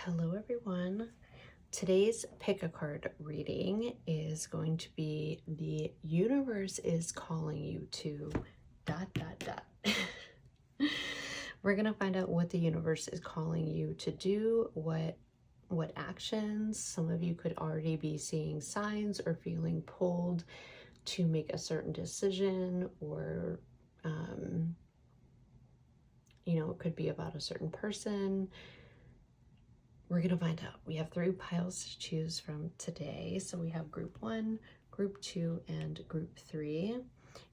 Hello everyone. Today's pick a card reading is going to be the universe is calling you to ... We're going to find out what the universe is calling you to do, what actions. Some of you could already be seeing signs or feeling pulled to make a certain decision, or it could be about a certain person. We're going to find out. We have 3 piles to choose from today. So we have group 1, group 2, and group 3.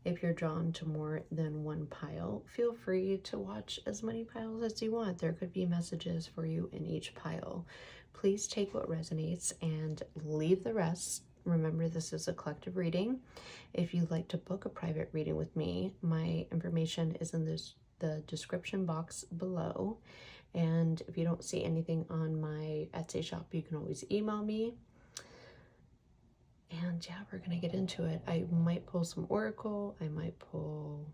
If you're drawn to more than one pile, feel free to watch as many piles as you want. There could be messages for you in each pile. Please take what resonates and leave the rest. Remember, this is a collective reading. If you'd like to book a private reading with me, my information is in the description box below. And if you don't see anything on my Etsy shop, you can always email me. And yeah, we're going to get into it. I might pull some Oracle. I might pull,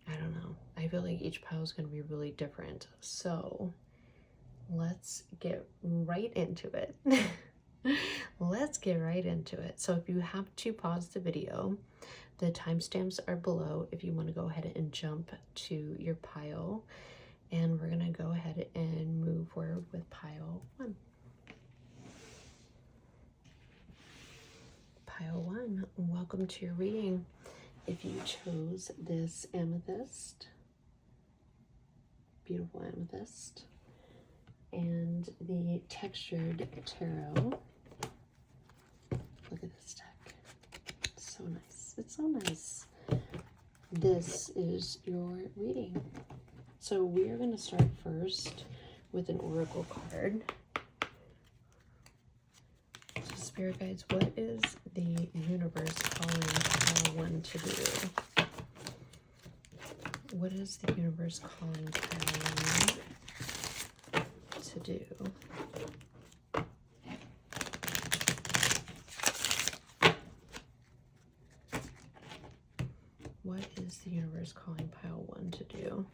I don't know. I feel like each pile is going to be really different. So let's get right into it. Let's get right into it. So if you have to pause the video, the timestamps are below if you want to go ahead and jump to your pile. And we're going to go ahead and move forward with pile 1. Pile 1, welcome to your reading. If you chose this amethyst, beautiful amethyst, and the textured tarot, look at this deck. It's so nice. It's so nice. This is your reading. So we are going to start first with an oracle card. So spirit guides, what is the universe calling pile 1 to do? What is the universe calling pile 1 to do? What is the universe calling pile 1 to do?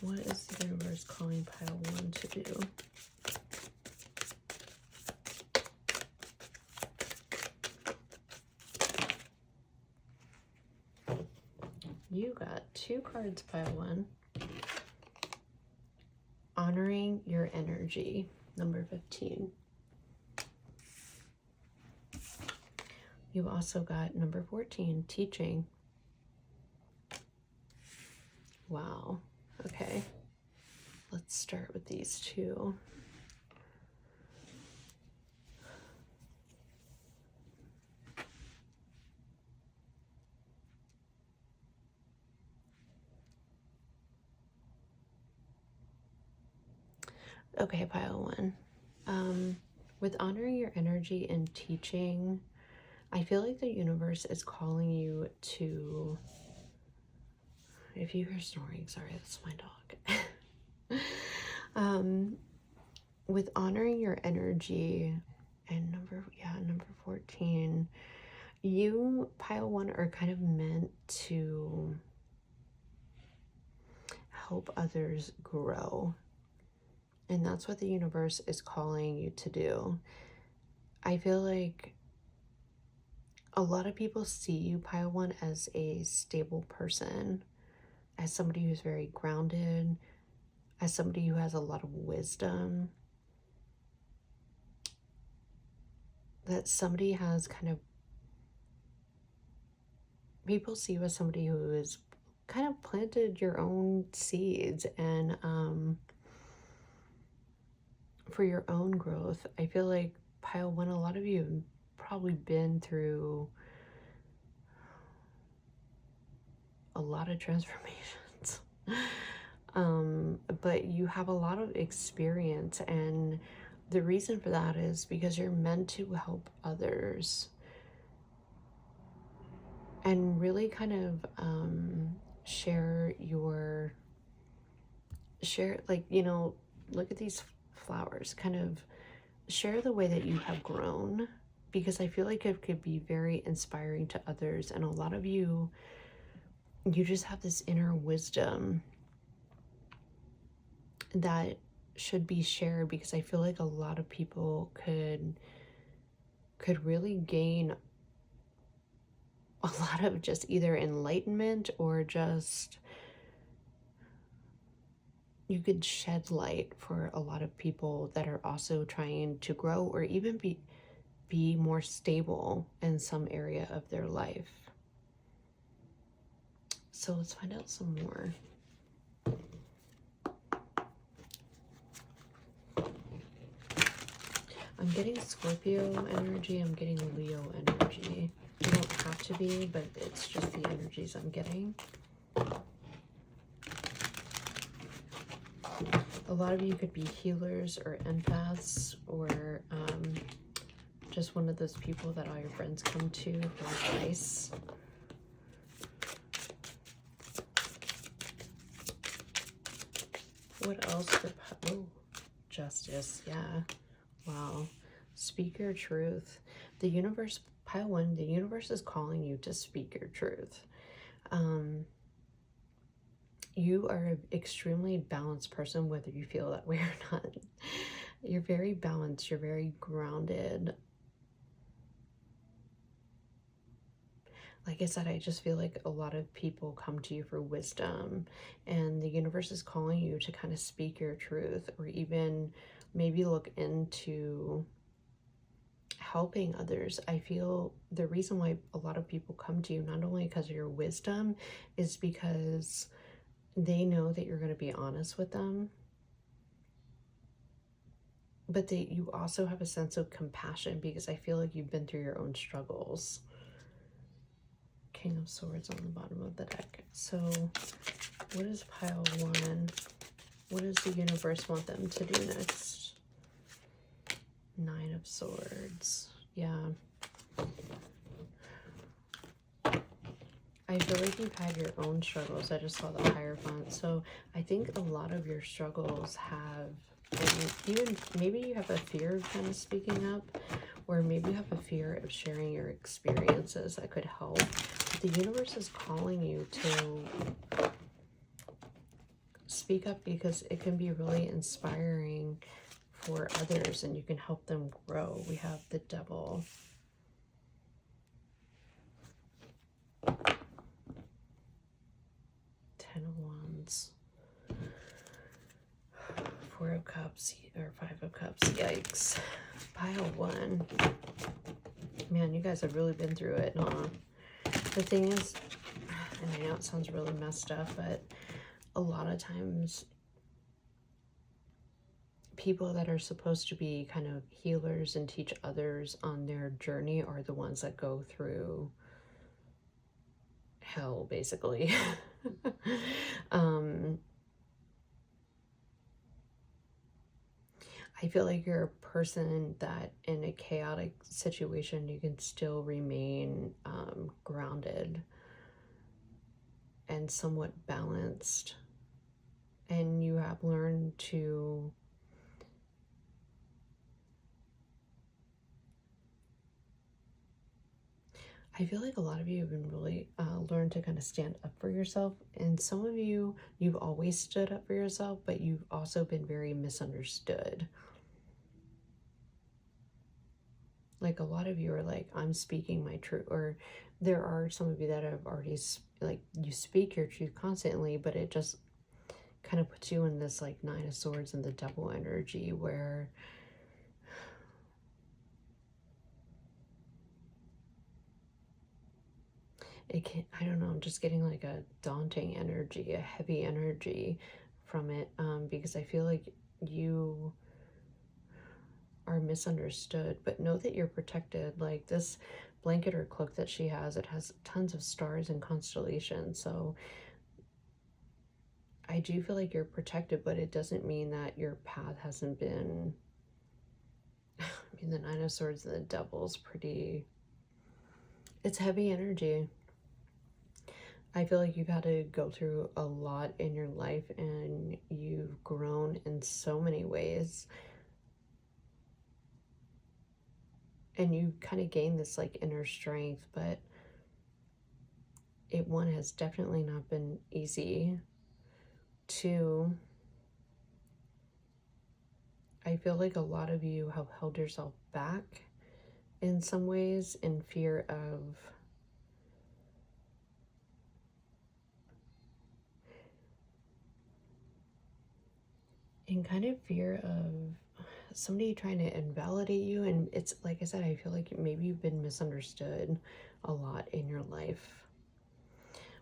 What is the universe calling pile 1 to do? You got 2 cards, pile 1. Honoring your energy, number 15. You also got number 14, teaching. Wow. Okay, let's start with these 2. Okay, pile 1. With honoring your energy and teaching, I feel like the universe is calling you to... If you hear snoring, sorry, that's my dog. With honoring your energy and number 14, you, pile 1, are kind of meant to help others grow. And that's what the universe is calling you to do. I feel like a lot of people see you, pile 1, as a stable person, as somebody who's very grounded, as somebody who has a lot of wisdom, that somebody has kind of, people see you as somebody who has kind of planted your own seeds and for your own growth. I feel like pile 1, a lot of you have probably been through a lot of transformations. But you have a lot of experience, and the reason for that is because you're meant to help others and really kind of look at these flowers, kind of share the way that you have grown, because I feel like it could be very inspiring to others. And a lot of you you just have this inner wisdom that should be shared, because I feel like a lot of people could really gain a lot of just either enlightenment, or just you could shed light for a lot of people that are also trying to grow, or even be more stable in some area of their life. So let's find out some more. I'm getting Scorpio energy, I'm getting Leo energy. You don't have to be, but it's just the energies I'm getting. A lot of you could be healers or empaths, or just one of those people that all your friends come to for advice. What else for Justice? Yeah. Wow. Speak your truth. The universe, pile 1, the universe is calling you to speak your truth. You are an extremely balanced person, whether you feel that way or not. You're very balanced. You're very grounded. Like I said, I just feel like a lot of people come to you for wisdom, and the universe is calling you to kind of speak your truth, or even maybe look into helping others. I feel the reason why a lot of people come to you, not only because of your wisdom, is because they know that you're going to be honest with them, but you also have a sense of compassion, because I feel like you've been through your own struggles. King of Swords on the bottom of the deck. So what is pile 1? What does the universe want them to do next? 9 of Swords. Yeah. I feel like you've had your own struggles. I just saw the Hierophant. So I think a lot of your struggles have, and even maybe you have a fear of kind of speaking up, or maybe you have a fear of sharing your experiences that could help. The universe is calling you to speak up, because it can be really inspiring for others, and you can help them grow. We have the Devil. Ten of Wands. 4 of Cups, or 5 of Cups. Yikes. Pile 1. Man, you guys have really been through it, huh? The thing is, and I know it sounds really messed up, but a lot of times people that are supposed to be kind of healers and teach others on their journey are the ones that go through hell, basically. I feel like you're a person that in a chaotic situation, you can still remain grounded and somewhat balanced. And you have learned to I feel like a lot of you have been really learned to kind of stand up for yourself. And some of you, you've always stood up for yourself, but you've also been very misunderstood. Like a lot of you are like, I'm speaking my truth. Or there are some of you that have already, like, you speak your truth constantly, but it just kind of puts you in this like 9 of Swords and the Devil energy, where it can, I don't know, I'm just getting like a daunting energy, a heavy energy from it, because I feel like you are misunderstood, but know that you're protected. Like this blanket or cloak that she has, it has tons of stars and constellations, so I do feel like you're protected, but it doesn't mean that your path hasn't been I mean, the 9 of Swords and the Devil's pretty, it's heavy energy. I feel like you've had to go through a lot in your life, and you've grown in so many ways. And you kind of gain this like inner strength, but one, has definitely not been easy. Two, I feel like a lot of you have held yourself back in some ways in fear of somebody trying to invalidate you. And it's like I said, I feel like maybe you've been misunderstood a lot in your life.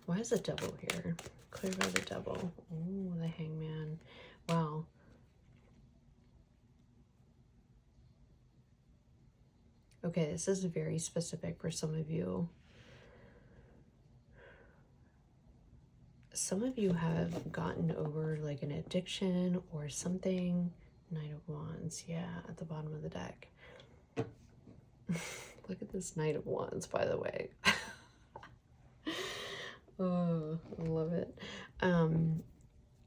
Why is the devil here? Clear by the devil. Oh, the hangman. Wow. Okay, this is very specific for some of you. Some of you have gotten over like an addiction or something. Knight of Wands, yeah, at the bottom of the deck. Look at this Knight of Wands, by the way. Oh, I love it.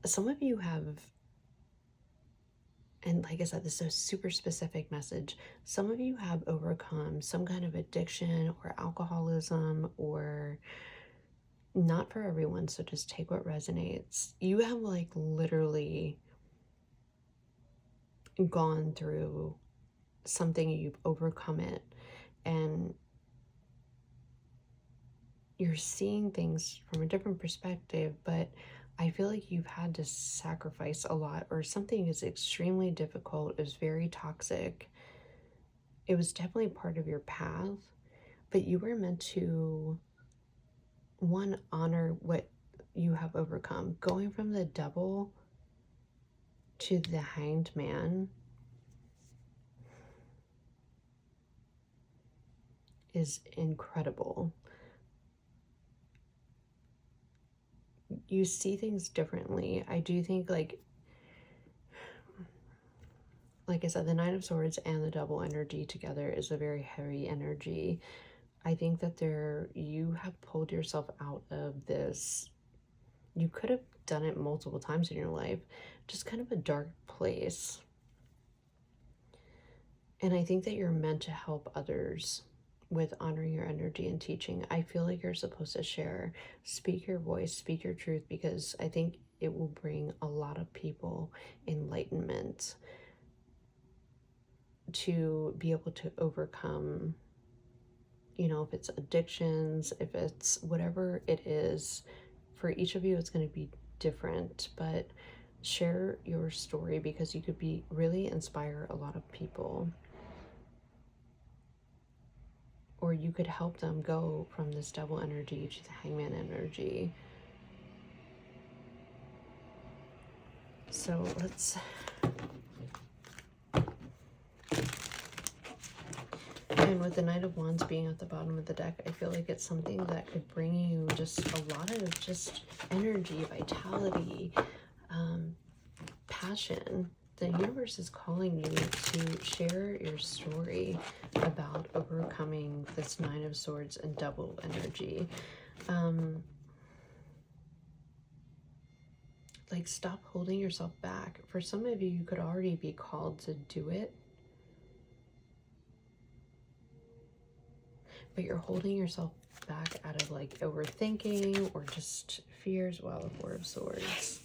Some of you have, and like I said, this is a super specific message. Some of you have overcome some kind of addiction or alcoholism, or not for everyone, so just take what resonates. You have like literally gone through something, you've overcome it, and you're seeing things from a different perspective, but I feel like you've had to sacrifice a lot, or something is extremely difficult, it was very toxic. It was definitely part of your path, but you were meant to, one, honor what you have overcome. Going from the devil to the hanged man is incredible. You see things differently. I do think, like I said, the Nine of Swords and the double energy together is a very heavy energy. I think that you have pulled yourself out of this. You could have done it multiple times in your life, just kind of a dark place. And I think that you're meant to help others with honoring your energy and teaching. I feel like you're supposed to share, speak your voice, speak your truth, because I think it will bring a lot of people enlightenment to be able to overcome, you know, if it's addictions, if it's whatever it is. For each of you, it's going to be different, but share your story, because you could really inspire a lot of people. Or you could help them go from this devil energy to the hangman energy. So let's... And with the Knight of Wands being at the bottom of the deck, I feel like it's something that could bring you just a lot of just energy, vitality, passion. The universe is calling you to share your story about overcoming this Nine of Swords and double energy. Like, stop holding yourself back. For some of you, you could already be called to do it, but you're holding yourself back out of like overthinking or just fears. Wow, the Four of Swords.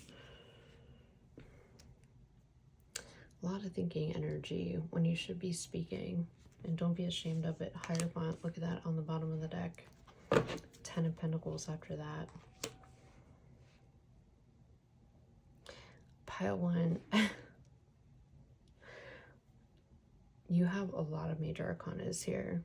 A lot of thinking energy when you should be speaking, and don't be ashamed of it. Hierophant, look at that on the bottom of the deck. 10 of Pentacles after that. Pile one. You have a lot of major arcanas here.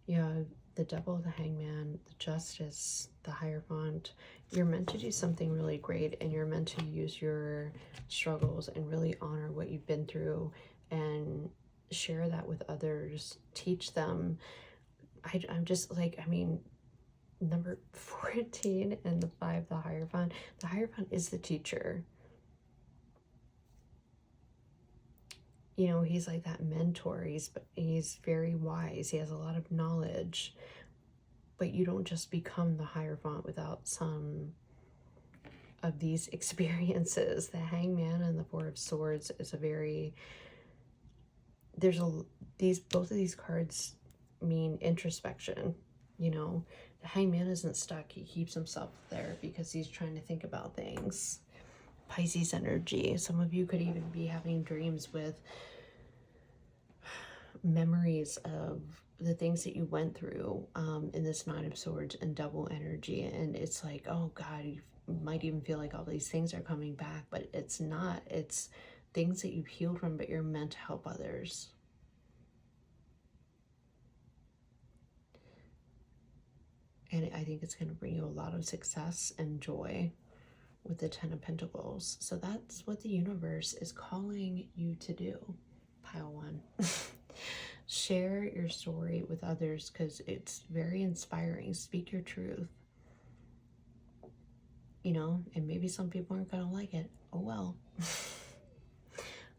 You have the Devil, the Hangman, the Justice, the Hierophant. You're meant to do something really great, and you're meant to use your struggles and really honor what you've been through and share that with others. Teach them. I'm just like, I mean, number 14 and the 5, the Hierophant. The Hierophant is the teacher. You know, he's like that mentor. He's very wise. He has a lot of knowledge. But you don't just become the Hierophant without some of these experiences. The Hangman and the Four of Swords is a very... both of these cards mean introspection, you know. The Hangman isn't stuck. He keeps himself there because he's trying to think about things. Pisces energy. Some of you could even be having dreams with memories of the things that you went through in this Nine of Swords and double energy. And it's like, oh God, you might even feel like all these things are coming back, but it's not. It's things that you've healed from, but you're meant to help others. And I think it's going to bring you a lot of success and joy with the Ten of Pentacles. So that's what the universe is calling you to do, pile one. Share your story with others because it's very inspiring. Speak your truth. You know, and maybe some people aren't going to like it. Oh well.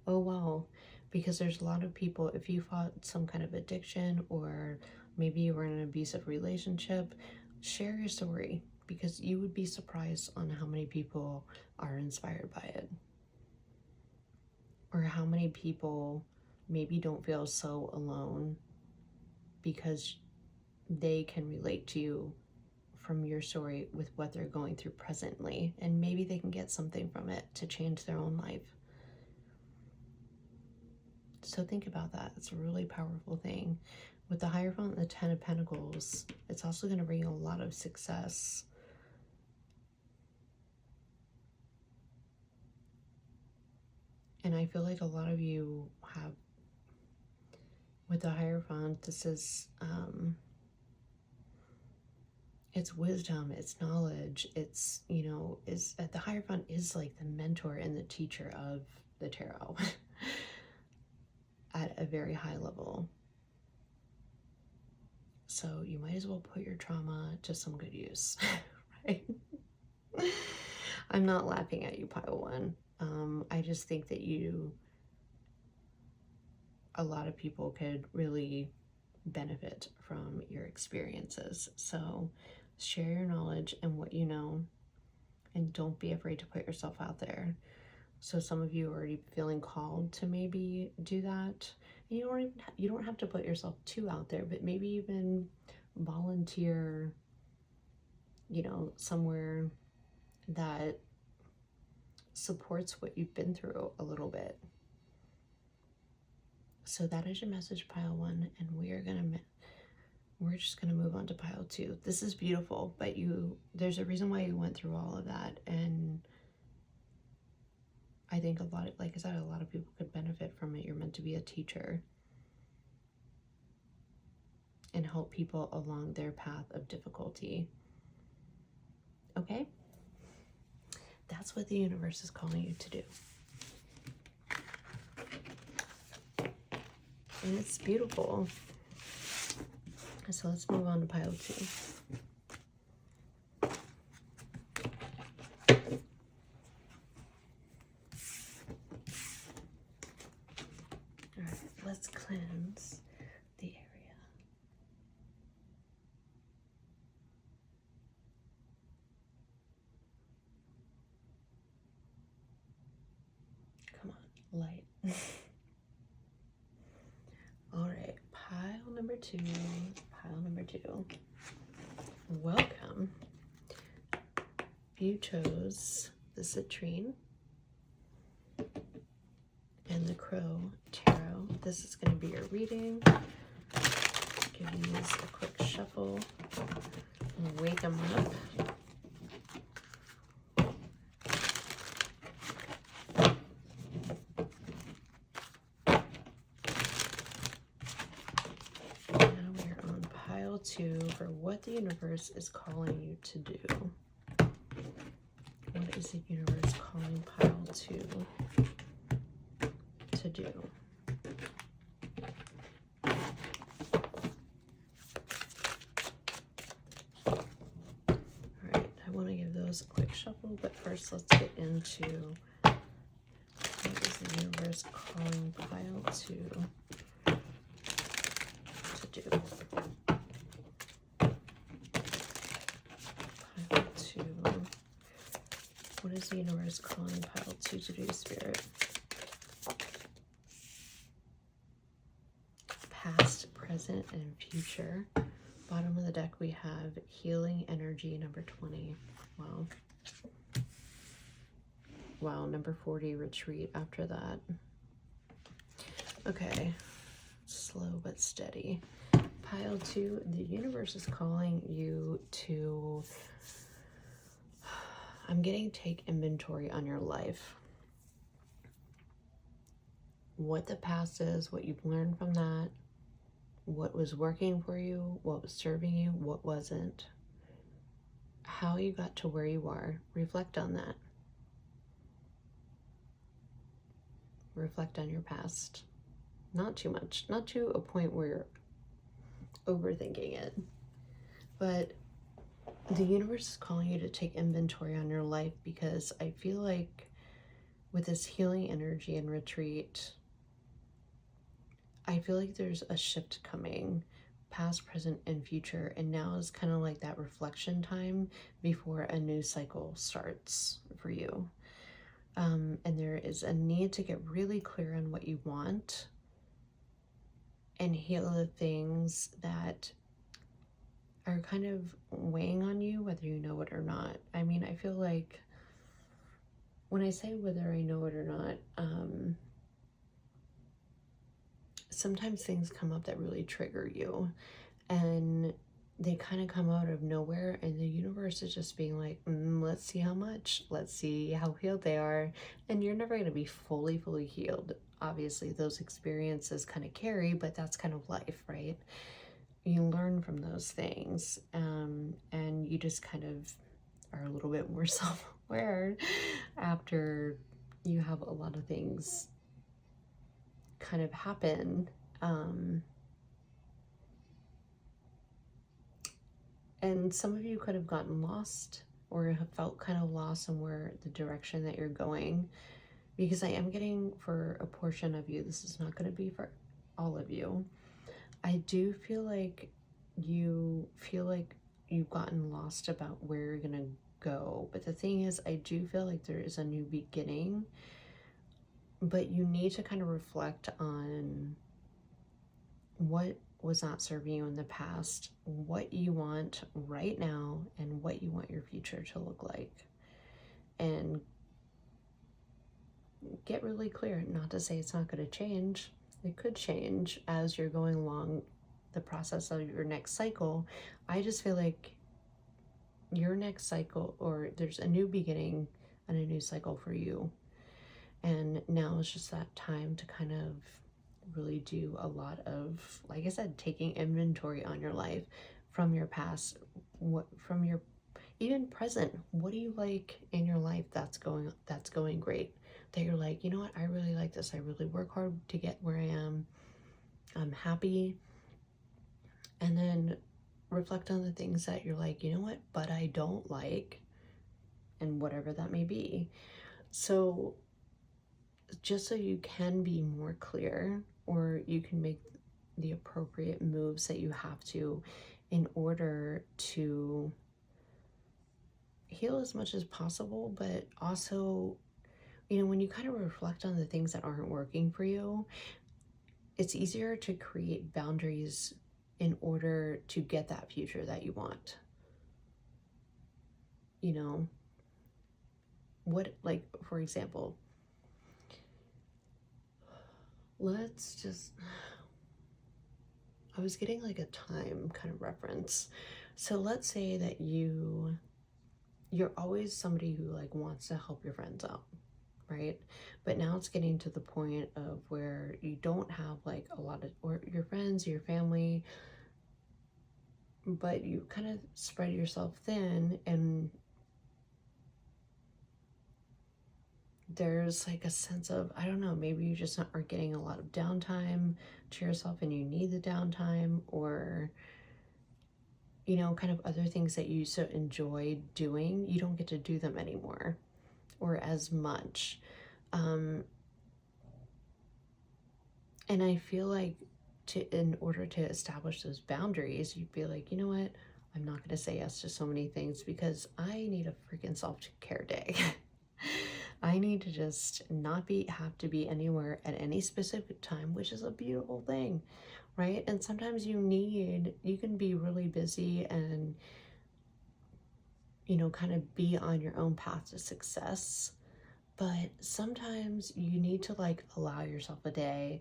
Oh well. Because there's a lot of people, if you fought some kind of addiction or maybe you were in an abusive relationship, share your story because you would be surprised on how many people are inspired by it. Or how many people maybe don't feel so alone because they can relate to you from your story with what they're going through presently. And maybe they can get something from it to change their own life. So think about that. It's a really powerful thing. With the Hierophant and the Ten of Pentacles, it's also going to bring you a lot of success. And I feel like a lot of you have, with the Hierophant, this is, it's wisdom, it's knowledge, it's, you know, the Hierophant is like the mentor and the teacher of the tarot at a very high level. So you might as well put your trauma to some good use, right? I'm not laughing at you, pile one. I just think that a lot of people could really benefit from your experiences. So share your knowledge and what you know, and don't be afraid to put yourself out there. So some of you are already feeling called to maybe do that. And you don't have to put yourself too out there, but maybe even volunteer, you know, somewhere that supports what you've been through a little bit. So that is your message, pile one, and we're just gonna move on to pile two. This is beautiful, but there's a reason why you went through all of that, and I think like I said, a lot of people could benefit from it. You're meant to be a teacher and help people along their path of difficulty. Okay? That's what the universe is calling you to do. And it's beautiful. So let's move on to pile two. All right, let's cleanse the area. Come on, light. All right, pile number two. Welcome. You chose the Citrine and the Crow Tarot. This is going to be your reading. Give these a quick shuffle and wake them up. Two for what the universe is calling you to do. What is the universe calling pile two to do? Alright, I want to give those a quick shuffle, but first let's get into what is the universe calling pile two to do. What is the universe calling pile two to do, Spirit? Past, present, and future. Bottom of the deck, we have healing energy, number 20. Wow. Wow, number 40, retreat after that. Okay, slow but steady. Pile 2, the universe is calling you to, I'm getting take inventory on your life. What the past is, what you've learned from that, what was working for you, what was serving you, what wasn't, how you got to where you are. Reflect on that. Reflect on your past. Not too much, not to a point where you're overthinking it, but the universe is calling you to take inventory on your life, because I feel like with this healing energy and retreat, I feel like there's a shift coming, past, present, and future, and now is kind of like that reflection time before a new cycle starts for you. And there is a need to get really clear on what you want and heal the things that are kind of weighing on you, whether you know it or not. I mean, I feel like when I say whether I know it or not, sometimes things come up that really trigger you, and they kind of come out of nowhere, and the universe is just being like, let's see how much, let's see how healed they are. And you're never going to be fully healed. Obviously, those experiences kind of carry, but that's kind of life, right? You learn from those things, and you just kind of are a little bit more self-aware after you have a lot of things kind of happen. And some of you could have gotten lost or have felt kind of lost in where the direction that you're going, because I am getting for a portion of you, this is not going to be for all of you. I do feel like you've gotten lost about where you're going to go. But the thing is, I do feel like there is a new beginning, but you need to kind of reflect on what was not serving you in the past, what you want right now, and what you want your future to look like. And get really clear. Not to say it's not going to change. It could change as you're going along the process of your next cycle. I just feel like your next cycle, or there's a new beginning and a new cycle for you. And now is just that time to kind of really do a lot of, like I said, taking inventory on your life, from your past, from your even present. What do you like in your life that's going great, that you're like, you know what, I really like this, I really work hard to get where I am, I'm happy. And then reflect on the things that you're like, you know what, but I don't like, and whatever that may be. So just so you can be more clear, or you can make the appropriate moves that you have to in order to heal as much as possible. But also, you know, when you kind of reflect on the things that aren't working for you, it's easier to create boundaries in order to get that future that you want. You know, what, like, for example, I was getting like a time kind of reference. So let's say that you're always somebody who like wants to help your friends out, right? But now it's getting to the point of where you don't have like a lot of, or your friends, your family, but you kind of spread yourself thin, and there's like a sense of, I don't know, maybe you just are getting a lot of downtime to yourself and you need the downtime, or, you know, kind of other things that you used to enjoy doing, you don't get to do them anymore or as much. And I feel like in order to establish those boundaries, you'd be like, you know what, I'm not going to say yes to so many things because I need a freaking self-care day. I need to just not have to be anywhere at any specific time, which is a beautiful thing, right? And sometimes you can be really busy and, you know, kind of be on your own path to success. But sometimes you need to like allow yourself a day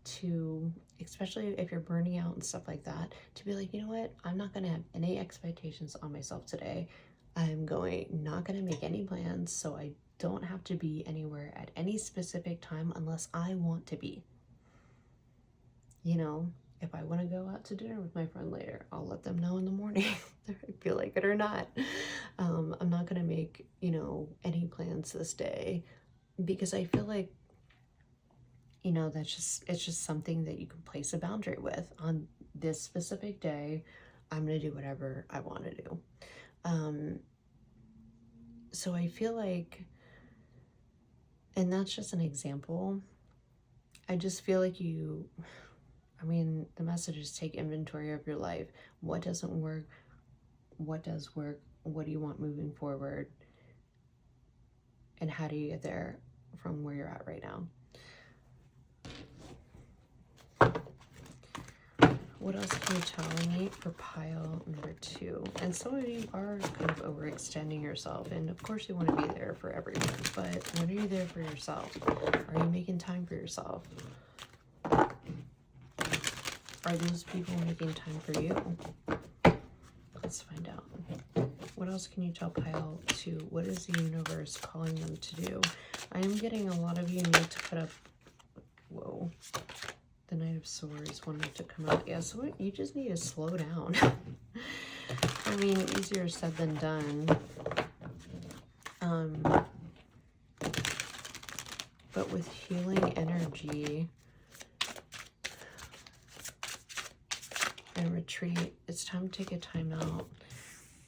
to, especially if you're burning out and stuff like that, to be like, you know what, I'm not going to have any expectations on myself today. Not going to make any plans, so I don't have to be anywhere at any specific time unless I want to be. You know, if I want to go out to dinner with my friend later, I'll let them know in the morning if I feel like it or not. I'm not going to make, you know, any plans this day, because I feel like, you know, it's just something that you can place a boundary with. On this specific day, I'm going to do whatever I want to do. So I feel like, and that's just an example. I just feel like the message is take inventory of your life. What doesn't work? What does work? What do you want moving forward? And how do you get there from where you're at right now? What else can you tell me for pile number 2? And some of you are kind of overextending yourself. And of course you want to be there for everyone. But when are you there for yourself? Are you making time for yourself? Are those people making time for you? Let's find out. What else can you tell pile 2? What is the universe calling them to do? I am getting a lot of you need to put up... Whoa. The Knight of Swords wanted to come out. Yeah, so you just need to slow down. I mean, easier said than done. But with healing energy and retreat, it's time to take a time out.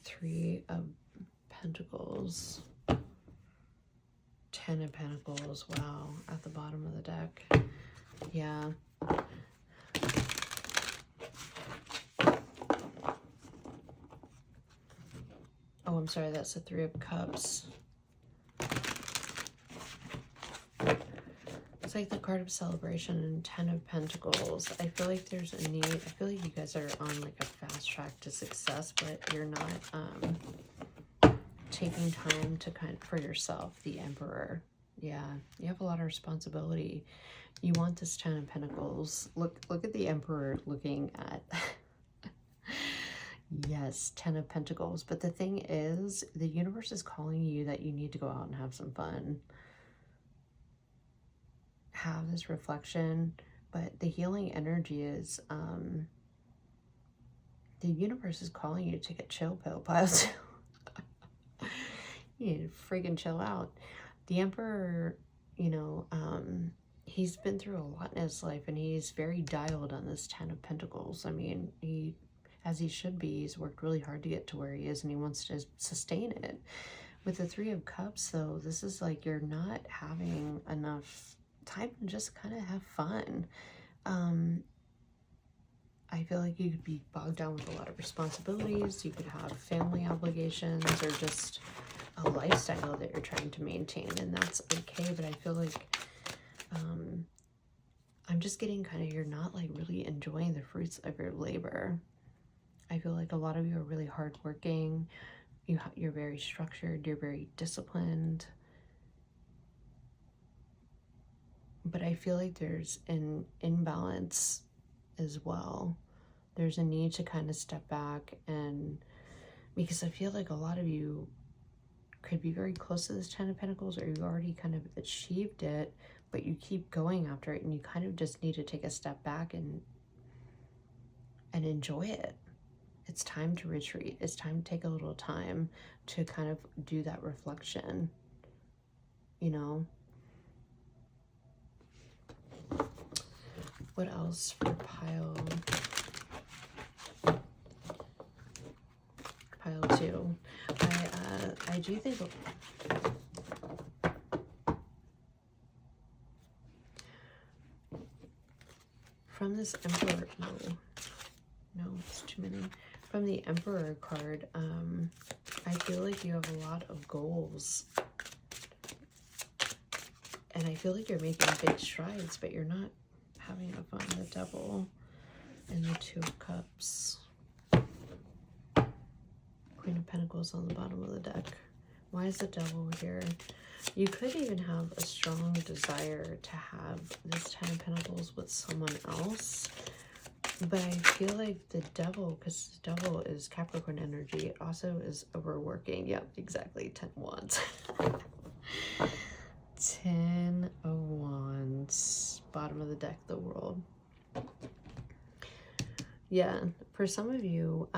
3 of Pentacles. 10 of Pentacles. Wow, at the bottom of the deck. Yeah. Oh, I'm sorry, that's the 3 of Cups. It's like the card of celebration and 10 of Pentacles. I feel like there's a need. I feel like you guys are on like a fast track to success, but you're not taking time to for yourself. The Emperor. Yeah, you have a lot of responsibility. You want this 10 of Pentacles. Look at the Emperor looking at... Yes, 10 of Pentacles. But the thing is, the universe is calling you that you need to go out and have some fun. Have this reflection. But the healing energy is... the universe is calling you to take a chill pill, pile 2. You need to freaking chill out. The Emperor, you know... he's been through a lot in his life, and he's very dialed on this 10 of Pentacles. I mean, as he should be, he's worked really hard to get to where he is, and he wants to sustain it. With the 3 of Cups, though, this is like you're not having enough time to just kind of have fun. I feel like you could be bogged down with a lot of responsibilities. You could have family obligations or just a lifestyle that you're trying to maintain, and that's okay. But I feel like I'm just getting kind of, you're not like really enjoying the fruits of your labor. I feel like a lot of you are really hardworking. You're very structured. You're very disciplined. But I feel like there's an imbalance as well. There's a need to kind of step back, and because I feel like a lot of you could be very close to this 10 of Pentacles, or you've already kind of achieved it, but you keep going after it, and you kind of just need to take a step back and enjoy it. It's time to retreat. It's time to take a little time to kind of do that reflection, you know? What else for pile 2? I do think from this Emperor, no, it's too many. From the Emperor card, I feel like you have a lot of goals. And I feel like you're making big strides, but you're not having enough fun. The Devil. and the Two of Cups. Queen of Pentacles on the bottom of the deck. Why is the Devil here? You could even have a strong desire to have this Ten of Pentacles with someone else. But I feel like the Devil, because the Devil is Capricorn energy, it also is overworking. Yep, exactly. 10 of Wands. 10 of Wands. Bottom of the deck, the World. Yeah, for some of you,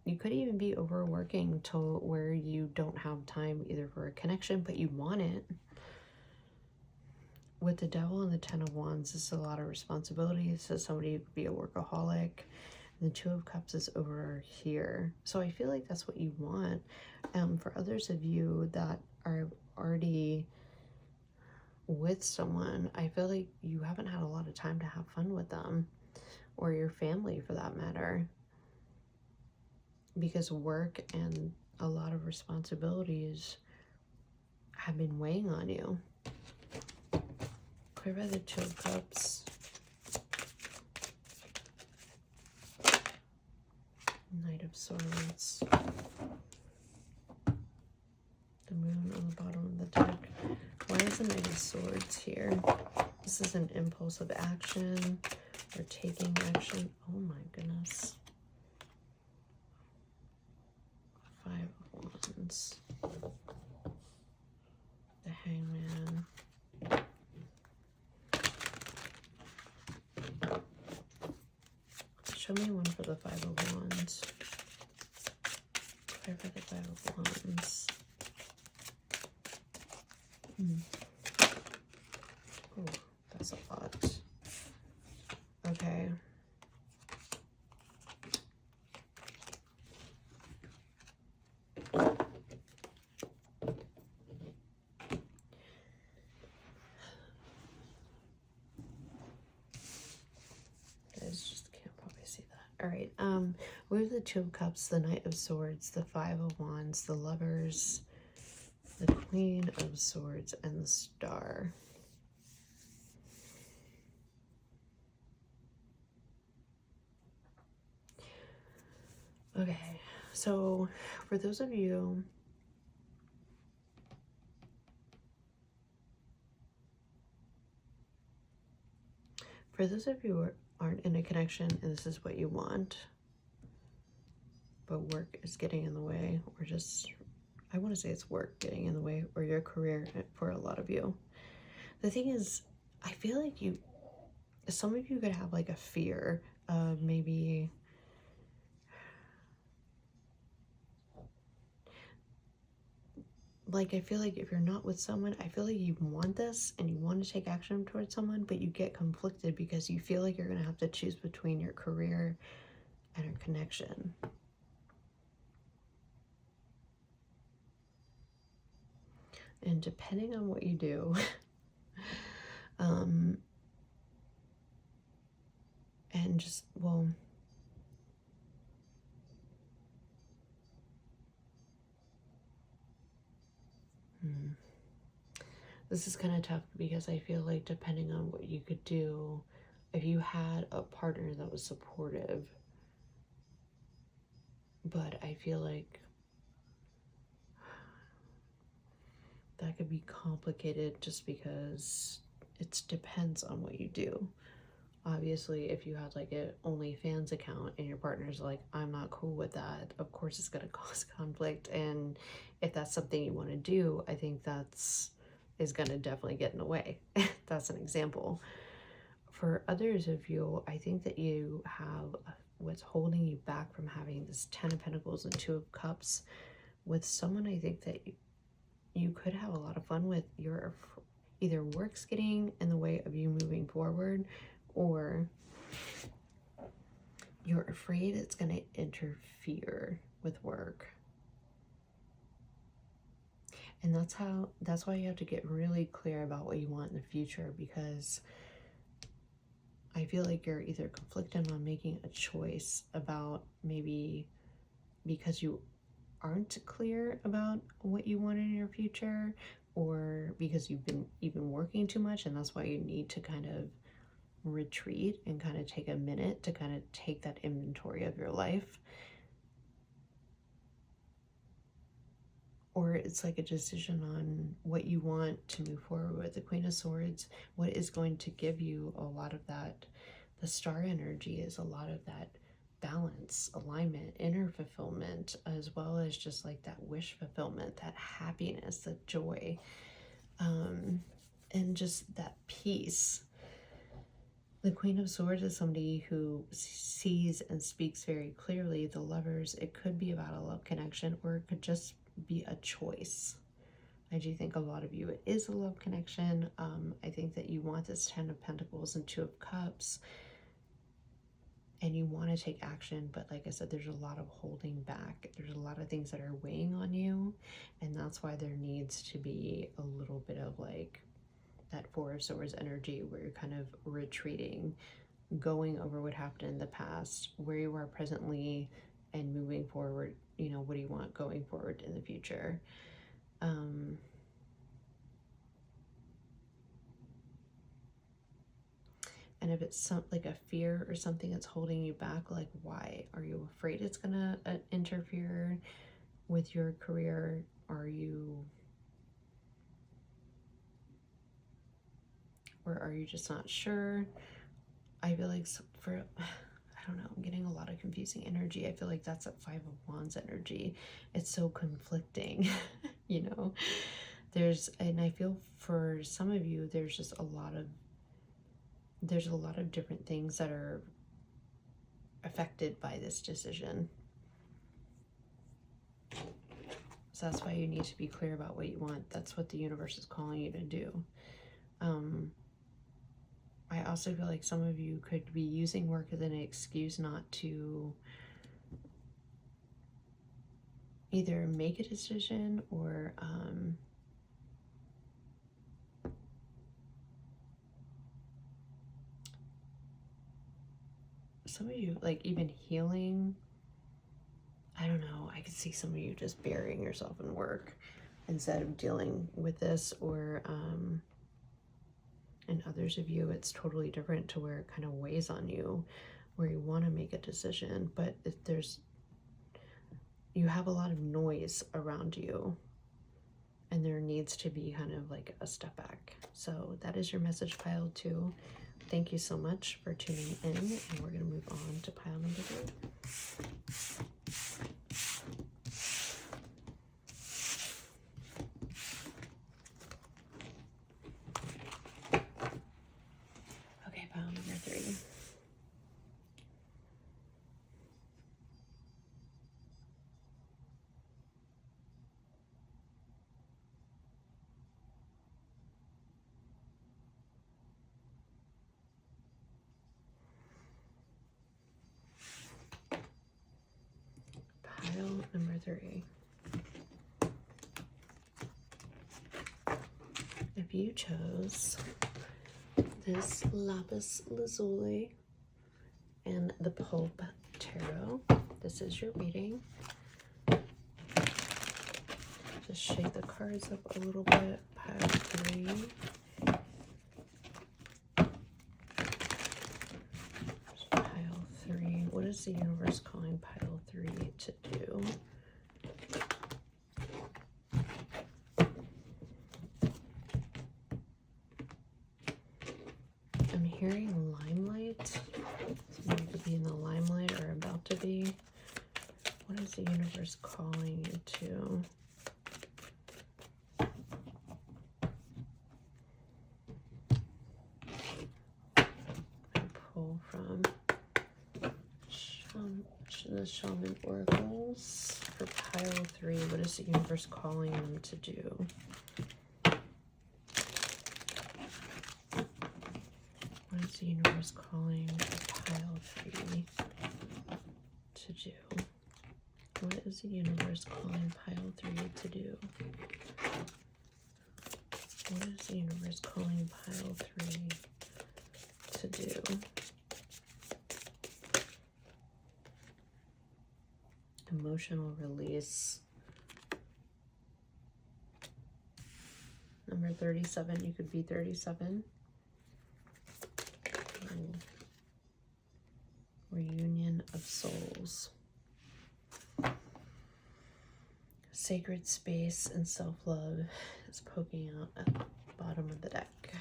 you could even be overworking to where you don't have time either for a connection, but you want it. With the Devil and the Ten of Wands, this is a lot of responsibility. So somebody could be a workaholic. And the Two of Cups is over here. So I feel like that's what you want. For others of you that are already with someone, I feel like you haven't had a lot of time to have fun with them, or your family for that matter, because work and a lot of responsibilities have been weighing on you. Clear by the Two of Cups. Knight of Swords. The Moon on the bottom of the deck. Why is the Knight of Swords here? This is an impulsive action or taking action. Oh my goodness. Five of Wands. The Hangman. Show me one for the Five of Wands. Clear for the Five of Wands. Oh, that's a lot. Okay. All right, we have the Two of Cups, the Knight of Swords, the Five of Wands, the Lovers, the Queen of Swords, and the Star. Okay, so for those of you who aren't in a connection and this is what you want, but work is getting in the way, or just, I want to say it's work getting in the way, or your career for a lot of you. The thing is, I feel like some of you could have like a fear of maybe like, I feel like if you're not with someone, I feel like you want this and you want to take action towards someone, but you get conflicted because you feel like you're going to have to choose between your career and a connection. And depending on what you do, and just, well, this is kind of tough because I feel like depending on what you could do, if you had a partner that was supportive, but I feel like that could be complicated just because it depends on what you do. Obviously, if you had like an OnlyFans account and your partner's like, I'm not cool with that, of course it's going to cause conflict. And if that's something you want to do, I think is going to definitely get in the way. That's an example. For others of you, I think that you have what's holding you back from having this Ten of Pentacles and Two of Cups with someone. I think that you could have a lot of fun with. Your either work's getting in the way of you moving forward, or you're afraid it's going to interfere with work. And that's why you have to get really clear about what you want in the future, because I feel like you're either conflicted on making a choice about, maybe because you aren't clear about what you want in your future, or because you've been working too much and that's why you need to kind of retreat and kind of take a minute to kind of take that inventory of your life. Or it's like a decision on what you want to move forward with. The Queen of Swords, what is going to give you a lot of that. The star energy is a lot of that balance, alignment, inner fulfillment, as well as just like that wish fulfillment, that happiness, the joy, and just that peace. The Queen of Swords is somebody who sees and speaks very clearly. The Lovers, it could be about a love connection, or it could just be a choice. I do think a lot of you, it is a love connection. I think that you want this 10 of Pentacles and 2 of Cups, and you want to take action, but like I said, there's a lot of holding back. There's a lot of things that are weighing on you, and that's why there needs to be a little bit of like that 4 of Swords energy, where you're kind of retreating, going over what happened in the past, where you are presently, and moving forward. You know, what do you want going forward in the future? And if it's like a fear or something that's holding you back, like why? Are you afraid it's gonna interfere with your career? Or are you just not sure? I feel like I don't know, I'm getting a lot of confusing energy. I feel like that's a 5 of Wands energy. It's so conflicting, you know? And I feel for some of you, there's just a lot of different things that are affected by this decision. So that's why you need to be clear about what you want. That's what the universe is calling you to do. I also feel like some of you could be using work as an excuse not to either make a decision or some of you, like even healing. I don't know. I could see some of you just burying yourself in work instead of dealing with this, or and others of you, it's totally different, to where it kind of weighs on you, where you want to make a decision, but if you have a lot of noise around you, and there needs to be kind of like a step back. So that is your message, pile 2. Thank you so much for tuning in, and we're going to move on to pile number 3. Okay, pile number 3. Pile number 3. If you chose this lapis lazuli and the pulp tarot, this is your reading. Just shake the cards up a little bit. Pile 3. Pile 3. What is the universe calling pile 3 to do? I'm hearing limelight. Somebody could be in the limelight or about to be. What is the universe calling you to? I pull from the Shaman Oracles for pile 3. What is the universe calling them to do? What is the universe calling pile 3 to do? What is the universe calling pile 3 to do? What is the universe calling pile 3 to do? Emotional release. Number 37, you could be 37. Pentacles. Sacred space and self-love is poking out at the bottom of the deck.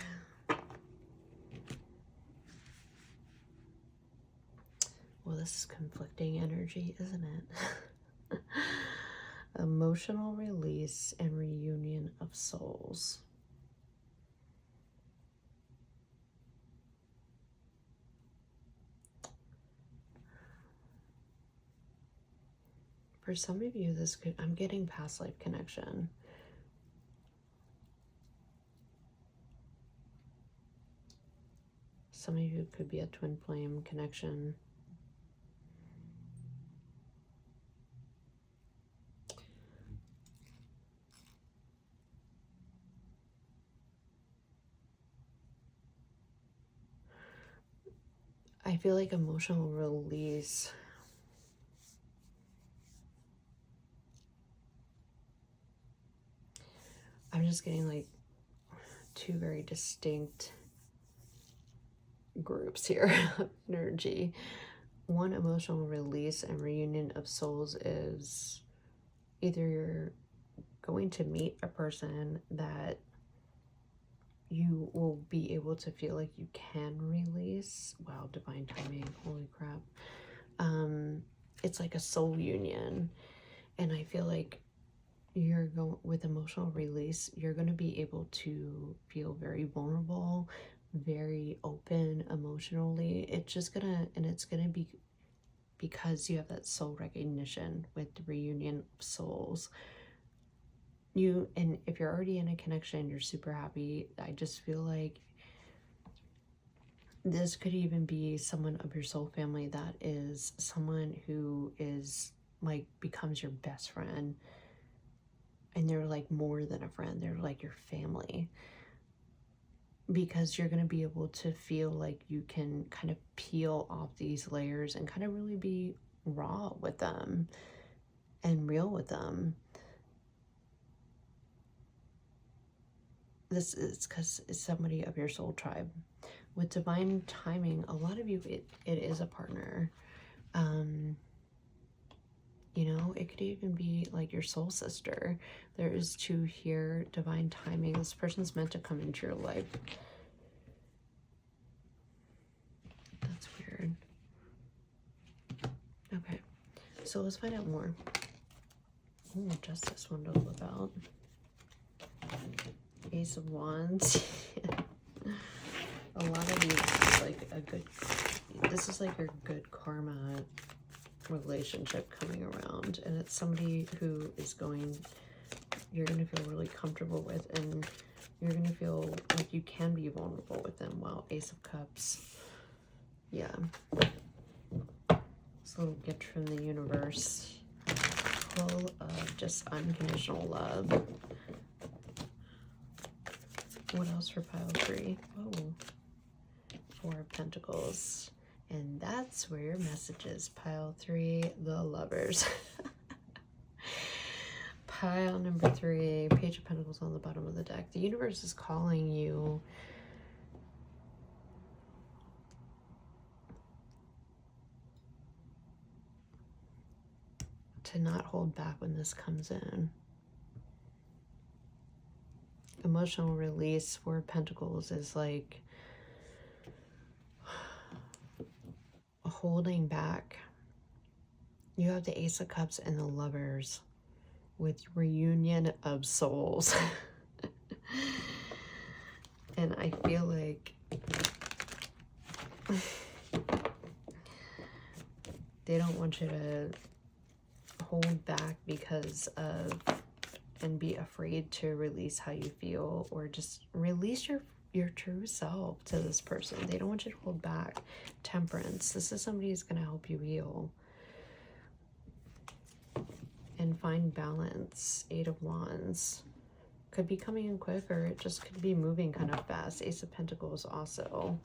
Well, this is conflicting energy, isn't it? Emotional release and reunion of souls. For some of you, this could, I'm getting past life connection. Some of you could be a twin flame connection. I feel like emotional release. I'm just getting like two very distinct groups here of energy. One, emotional release and reunion of souls is either you're going to meet a person that you will be able to feel like you can release. Wow, divine timing, holy crap. It's like a soul union, and I feel like you're going with emotional release, you're going to be able to feel very vulnerable, very open emotionally. It's just gonna, and it's gonna be because you have that soul recognition with the reunion of souls. You, and if you're already in a connection, you're super happy. I just feel like this could even be someone of your soul family that is someone who is like becomes your best friend, and they're like more than a friend, they're like your family, because you're going to be able to feel like you can kind of peel off these layers and kind of really be raw with them and real with them. This is because it's somebody of your soul tribe. With divine timing, a lot of you, it is a partner. You know, it could even be like your soul sister. There is two here, divine timing. This person's meant to come into your life. That's weird. Okay, so let's find out more. Oh, Justice one to flip out. Ace of Wands. A lot of these is like a good, this is like your good karma relationship coming around, and it's somebody who is going, you're going to feel really comfortable with, and you're going to feel like you can be vulnerable with them. Wow, Ace of Cups. Yeah. It's a little gift from the universe, full of just unconditional love. What else for pile 3? Oh, 4 of Pentacles. And that's where your message is. Pile 3, the Lovers. Pile number 3, Page of Pentacles on the bottom of the deck. The universe is calling you to not hold back when this comes in. Emotional release, 4 of Pentacles, is like holding back. You have the Ace of Cups and the Lovers with reunion of souls. And I feel like they don't want you to hold back because of, and be afraid to release how you feel, or just release your true self to this person. They don't want you to hold back. Temperance. This is somebody who's going to help you heal and find balance. 8 of Wands. Could be coming in quick, or it just could be moving kind of fast. Ace of Pentacles also.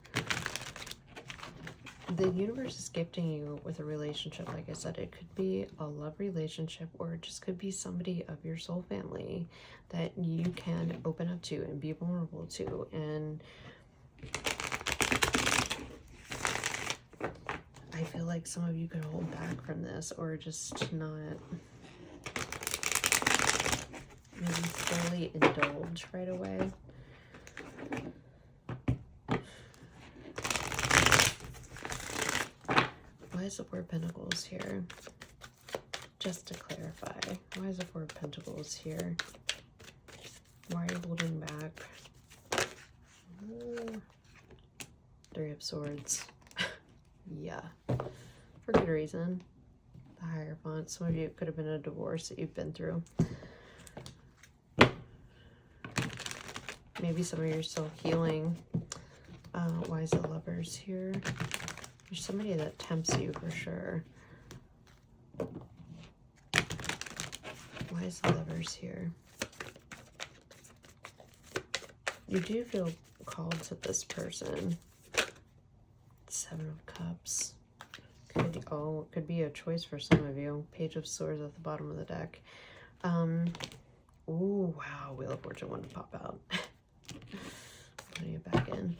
The universe is gifting you with a relationship. Like I said, it could be a love relationship, or it just could be somebody of your soul family that you can open up to and be vulnerable to. And I feel like some of you could hold back from this or just not maybe fully indulge right away. Why is the Four of Pentacles here? Just to clarify, why is the Four of Pentacles here? Why are you holding back? Ooh. Three of Swords. Yeah, for good reason. The Hierophant. Some of you, it could have been a divorce that you've been through. Maybe some of you are still healing. Why is the Lovers here? There's somebody that tempts you for sure. Why is the Lovers here? You do feel called to this person. Seven of Cups. Could be a choice for some of you. Page of Swords at the bottom of the deck. Ooh, wow. Wheel of Fortune wanted to pop out. Putting it back in.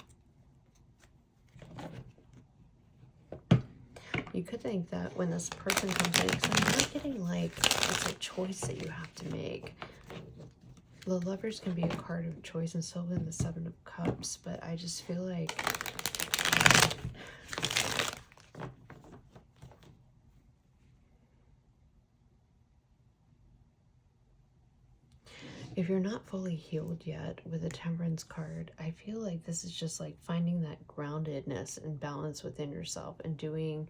You could think that when this person comes in, because I'm not getting like it's a choice that you have to make. The Lovers can be a card of choice and so in the Seven of Cups, but I just feel like if you're not fully healed yet with the Temperance card, I feel like this is just like finding that groundedness and balance within yourself and doing,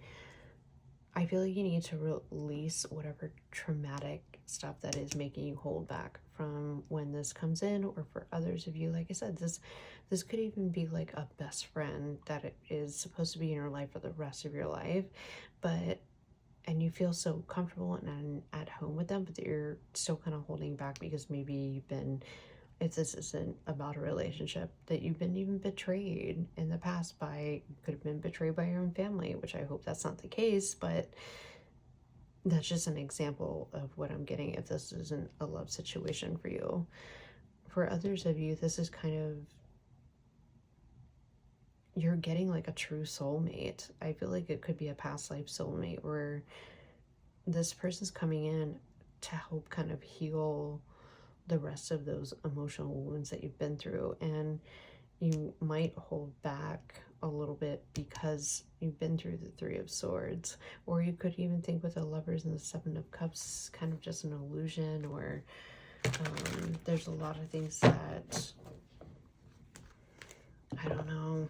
I feel like you need to release whatever traumatic stuff that is making you hold back from when this comes in, or for others of you, like I said, this could even be like a best friend that it is supposed to be in your life for the rest of your life, and you feel so comfortable and at home with them, but that you're still kind of holding back because maybe you've been, if this isn't about a relationship, that you've been even betrayed in the past by, could have been betrayed by your own family, which I hope that's not the case, but that's just an example of what I'm getting if this isn't a love situation for you. For others of you, this is kind of, you're getting like a true soulmate. I feel like it could be a past life soulmate where this person's coming in to help kind of heal the rest of those emotional wounds that you've been through. And you might hold back a little bit because you've been through the Three of Swords, or you could even think with the Lovers and the Seven of Cups, kind of just an illusion, or there's a lot of things that, I don't know,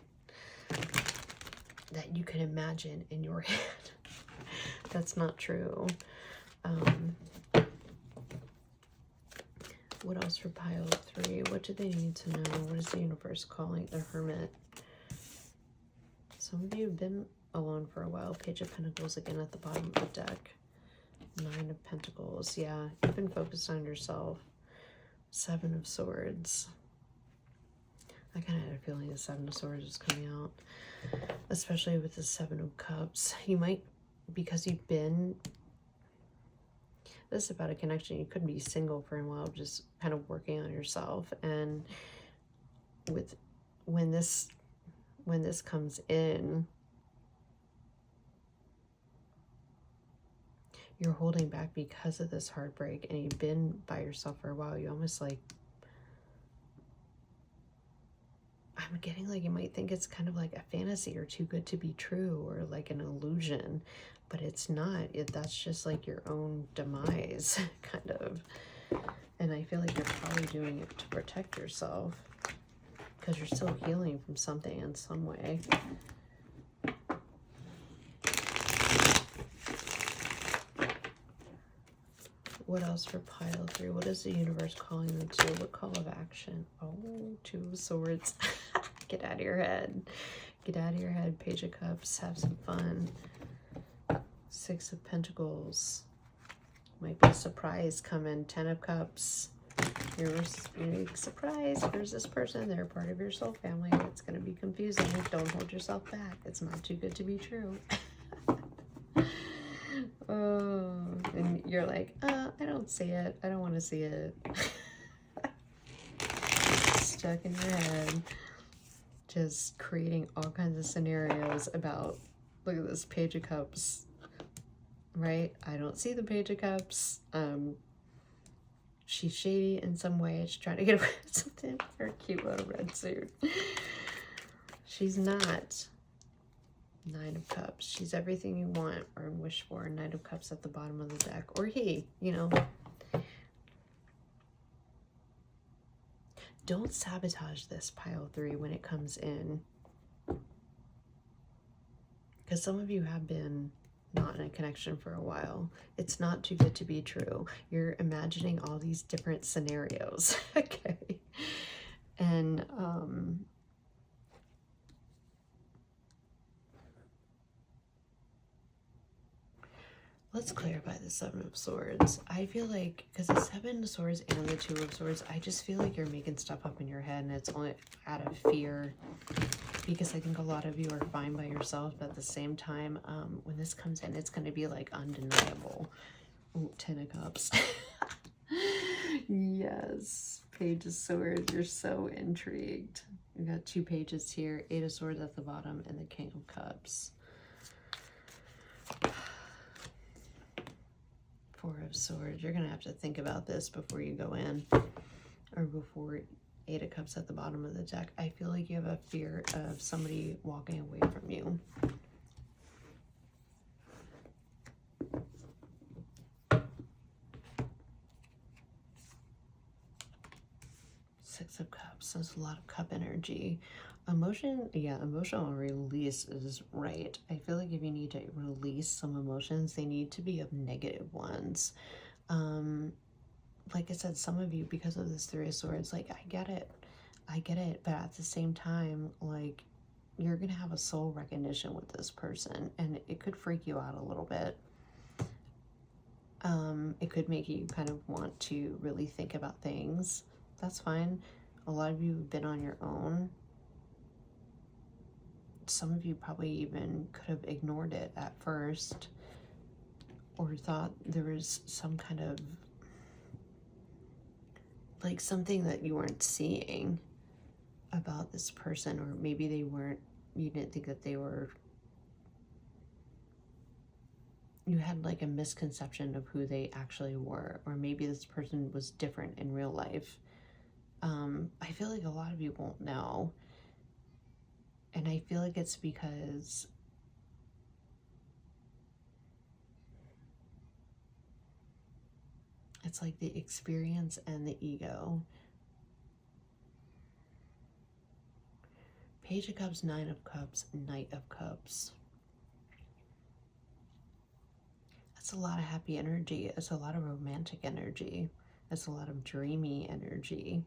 that you can imagine in your head. That's not true. What else for pile 3? What do they need to know? What is the universe calling the Hermit? Some of you have been alone for a while. Page of Pentacles again at the bottom of the deck. Nine of Pentacles. Yeah, you've been focused on yourself. Seven of Swords. I kind of had a feeling the Seven of Swords was coming out, especially with the Seven of Cups. You might, because you've been, this is about a connection. You could be single for a while, just kind of working on yourself. And with when this comes in, you're holding back because of this heartbreak, and you've been by yourself for a while. You almost like, I'm getting like you might think it's kind of like a fantasy or too good to be true, or like an illusion, but it's not. That's just like your own demise, kind of. And I feel like you're probably doing it to protect yourself because you're still healing from something in some way. What else for pile 3? What is the universe calling them to? What call of action? Oh, Two of Swords. Get out of your head. Get out of your head. Page of Cups. Have some fun. Six of Pentacles. Might be a surprise coming. 10 of Cups. You're surprised. Here's this person. They're part of your soul family. It's going to be confusing. Don't hold yourself back. It's not too good to be true. Oh, and you're like, I don't see it. I don't want to see it. Stuck in your head. Just creating all kinds of scenarios about Look at this Page of Cups, right? I don't see the Page of Cups. She's shady in some way. She's trying to get away with something. Her cute little red suit. She's not. Nine of Cups. She's everything you want or wish for. Knight of Cups at the bottom of the deck. Or he, you know. Don't sabotage this pile 3 when it comes in. Because some of you have been not in a connection for a while. It's not too good to be true. You're imagining all these different scenarios. Okay. And let's clarify the Seven of Swords. I feel like, because the Seven of Swords and the Two of Swords, I just feel like you're making stuff up in your head and it's only out of fear. Because I think a lot of you are fine by yourself, but at the same time, when this comes in, it's going to be like undeniable. Oh, 10 of Cups. Yes. Page of Swords. You're so intrigued. We've got 2 pages here. 8 of Swords at the bottom and the King of Cups. 4 of Swords. You're going to have to think about this before you go in. Or before 8 of Cups at the bottom of the deck. I feel like you have a fear of somebody walking away from you. Six of Cups. There's a lot of cup energy. Emotion, yeah, emotional release is right. I feel like if you need to release some emotions, they need to be of negative ones. Like I said, some of you, because of this 3 of Swords, like, I get it, but at the same time, like, you're gonna have a soul recognition with this person, and it could freak you out a little bit. It could make you kind of want to really think about things. That's fine. A lot of you have been on your own. Some of you probably even could have ignored it at first, or thought there was some kind of, like, something that you weren't seeing about this person, or maybe they weren't, you didn't think that they were, you had like a misconception of who they actually were, or maybe this person was different in real life. I feel like a lot of you won't know, and I feel like it's because it's like the experience and the ego. Page of Cups, 9 of Cups, Knight of Cups. That's a lot of happy energy. It's a lot of romantic energy. It's a lot of dreamy energy.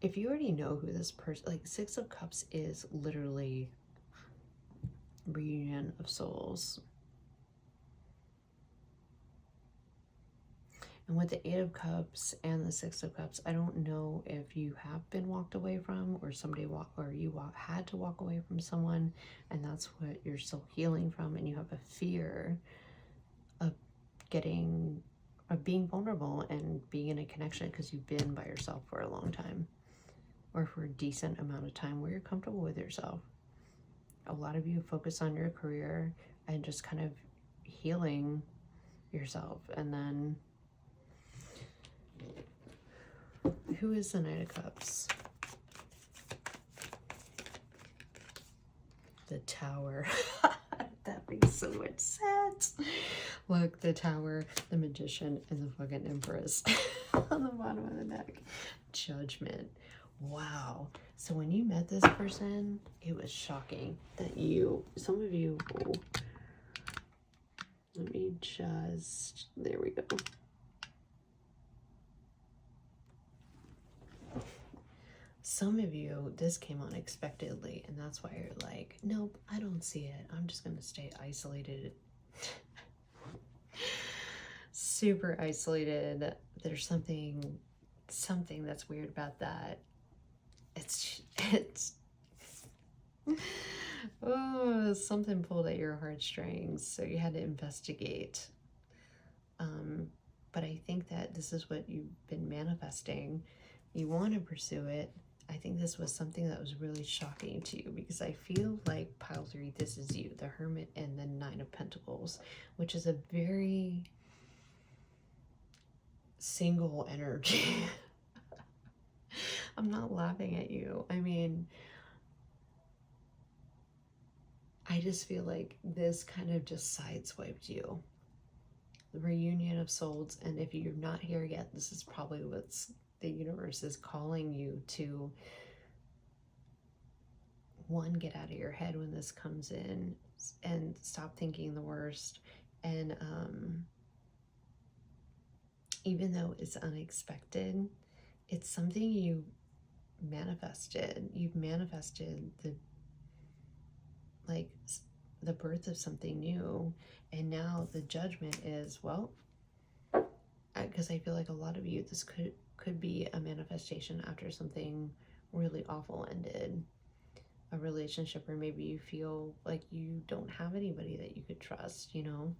If you already know who this person, like, 6 of Cups is literally reunion of souls. And with the 8 of Cups and the 6 of Cups, I don't know if you have been walked away from, or had to walk away from someone, and that's what you're still healing from, and you have a fear of being vulnerable and being in a connection because you've been by yourself for a long time, or for a decent amount of time where you're comfortable with yourself. A lot of you focus on your career and just kind of healing yourself. And then, who is the Knight of Cups? The Tower. That makes so much sense. Look, the Tower, the Magician, and the fucking Empress on the bottom of the deck. Judgment. Wow. So when you met this person, it was shocking that some of you, let me just, there we go. Some of you, this came unexpectedly, and that's why you're like, nope, I don't see it. I'm just going to stay isolated. Super isolated. There's something that's weird about that. It's oh, something pulled at your heartstrings, so you had to investigate. But I think that this is what you've been manifesting. You want to pursue it. I think this was something that was really shocking to you, because I feel like pile 3, this is you, the Hermit and the 9 of Pentacles, which is a very single energy. I'm not laughing at you. I mean, I just feel like this kind of just sideswiped you. The reunion of souls, and if you're not here yet, this is probably what's the universe is calling you to. One, get out of your head when this comes in and stop thinking the worst. And even though it's unexpected, it's something you manifested. You've manifested the birth of something new, and now the judgment is, well, because I feel like a lot of you, this could be a manifestation after something really awful ended, a relationship, or maybe you feel like you don't have anybody that you could trust, you know.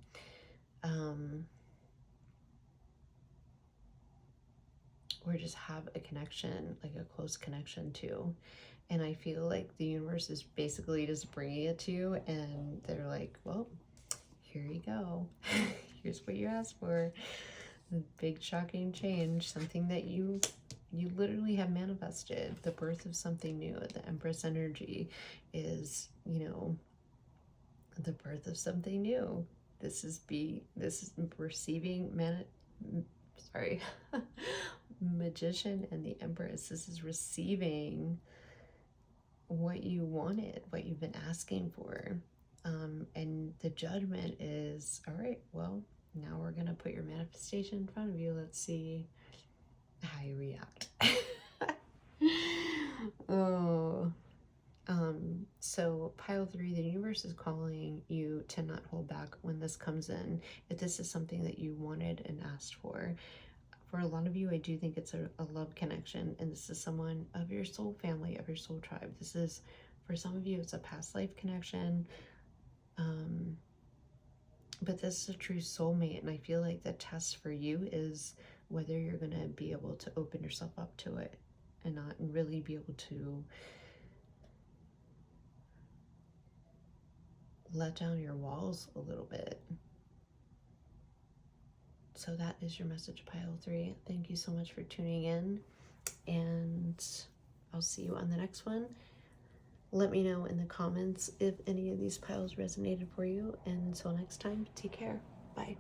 Or just have a connection, like a close connection too. And I feel like the universe is basically just bringing it to you, and they're like, well, here you go. Here's what you asked for. The big shocking change, something that you literally have manifested, the birth of something new. The Empress energy is, you know, the birth of something new. This is receiving Magician and the Empress. This is receiving what you wanted, what you've been asking for. And the judgment is, all right, well, now we're going to put your manifestation in front of you. Let's see how you react. Oh. So pile 3, the universe is calling you to not hold back when this comes in. If this is something that you wanted and asked for a lot of you, I do think it's a love connection, and this is someone of your soul family, of your soul tribe. This is, for some of you, it's a past life connection, but this is a true soulmate, and I feel like the test for you is whether you're going to be able to open yourself up to it and not really be able to let down your walls a little bit. So that is your message, pile 3. Thank you so much for tuning in, and I'll see you on the next one. Let me know in the comments if any of these piles resonated for you, and until next time, take care. Bye.